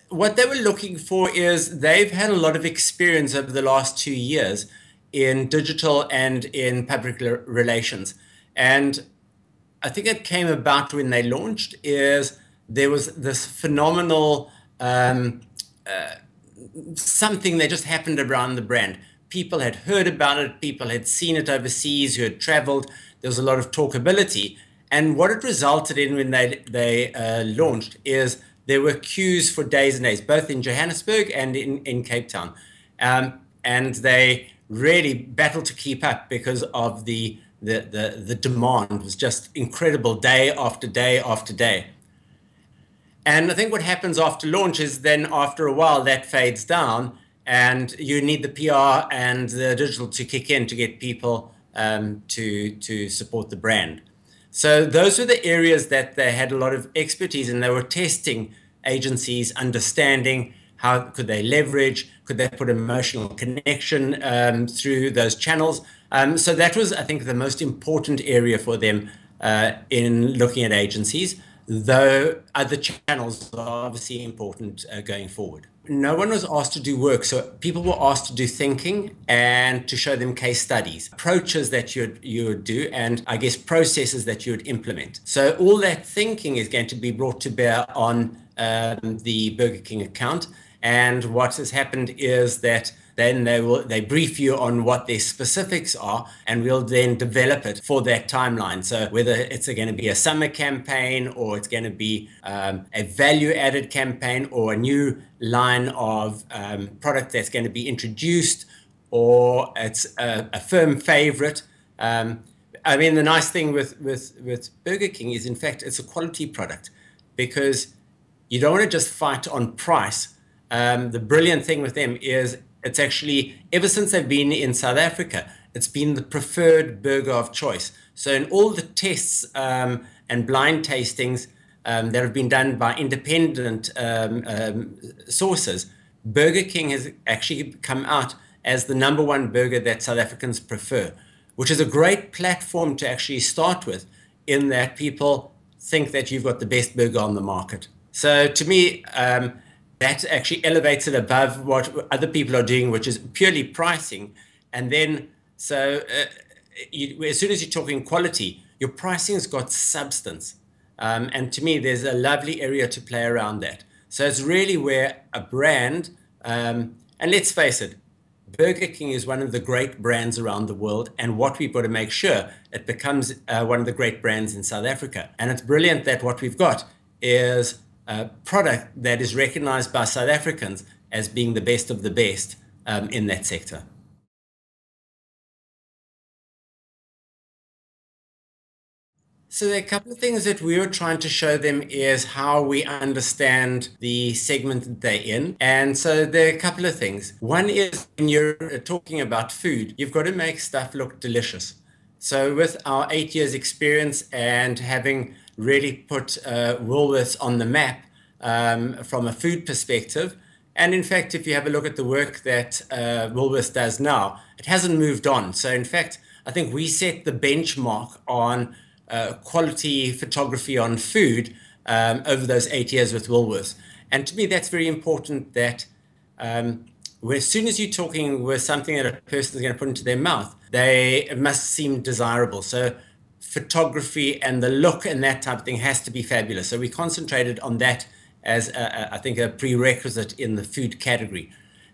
what they were looking for is they've had a lot of experience over the last 2 years in digital and in public relations. And I think it came about when they launched is there was this phenomenal something that just happened around the brand. People had heard about it, people had seen it overseas, who had traveled. There was a lot of talkability. And what it resulted in when they launched is there were queues for days and days, both in Johannesburg and in Cape Town. And they really battled to keep up because of the demand was just incredible day after day after day. And I think what happens after launch is then after a while that fades down and you need the PR and the digital to kick in to get people to support the brand. So those were the areas that they had a lot of expertise in. They were testing agencies, understanding how could they leverage, could they put emotional connection through those channels. So that was, I think, the most important area for them in looking at agencies, though other channels are obviously important going forward. No one was asked to do work, so people were asked to do thinking and to show them case studies, approaches that you would do, and I guess processes that you would implement. So all that thinking is going to be brought to bear on the Burger King account. And what has happened is that then they brief you on what their specifics are, and we'll then develop it for that timeline. So whether it's going to be a summer campaign, or it's going to be a value-added campaign, or a new line of product that's going to be introduced, or it's a firm favorite. I mean, the nice thing with Burger King is, in fact, it's a quality product, because you don't want to just fight on price. The brilliant thing with them is it's actually, ever since they've been in South Africa, it's been the preferred burger of choice. So in all the tests and blind tastings that have been done by independent sources, Burger King has actually come out as the #1 burger that South Africans prefer, which is a great platform to actually start with, in that people think that you've got the best burger on the market. So to me, that actually elevates it above what other people are doing, which is purely pricing. And then, so as soon as you're talking quality, your pricing's got substance. And to me, there's a lovely area to play around that. So it's really where a brand, and let's face it, Burger King is one of the great brands around the world, and what we've got to make sure it becomes one of the great brands in South Africa. And it's brilliant that what we've got is a product that is recognized by South Africans as being the best of the best in that sector. So there are a couple of things that we were trying to show them is how we understand the segment that they're in. And so there are a couple of things. One is, when you're talking about food, you've got to make stuff look delicious. So with our 8 years experience and having really put Woolworths on the map from a food perspective, and in fact, if you have a look at the work that Woolworths does now, it hasn't moved on. So in fact, I think we set the benchmark on quality photography on food over those 8 years with Woolworths. And to me, that's very important, that as soon as you're talking with something that a person is going to put into their mouth, it must seem desirable. So photography and the look and that type of thing has to be fabulous. So we concentrated on that as I think a prerequisite in the food category.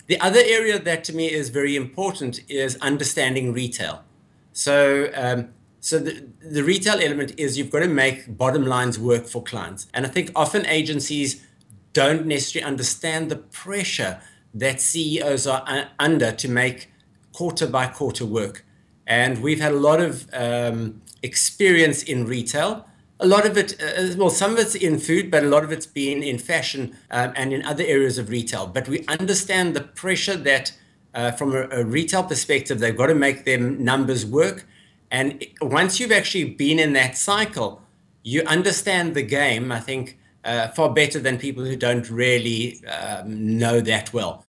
The other area that to me is very important is understanding retail. So so the retail element is you've got to make bottom lines work for clients. And I think often agencies don't necessarily understand the pressure that CEOs are under to make quarter by quarter work. And we've had a lot of experience in retail. A lot of it, well, some of it's in food, but a lot of it's been in fashion and in other areas of retail. But we understand the pressure that from a retail perspective, they've got to make them numbers work. And once you've actually been in that cycle, you understand the game, I think, far better than people who don't really know that well.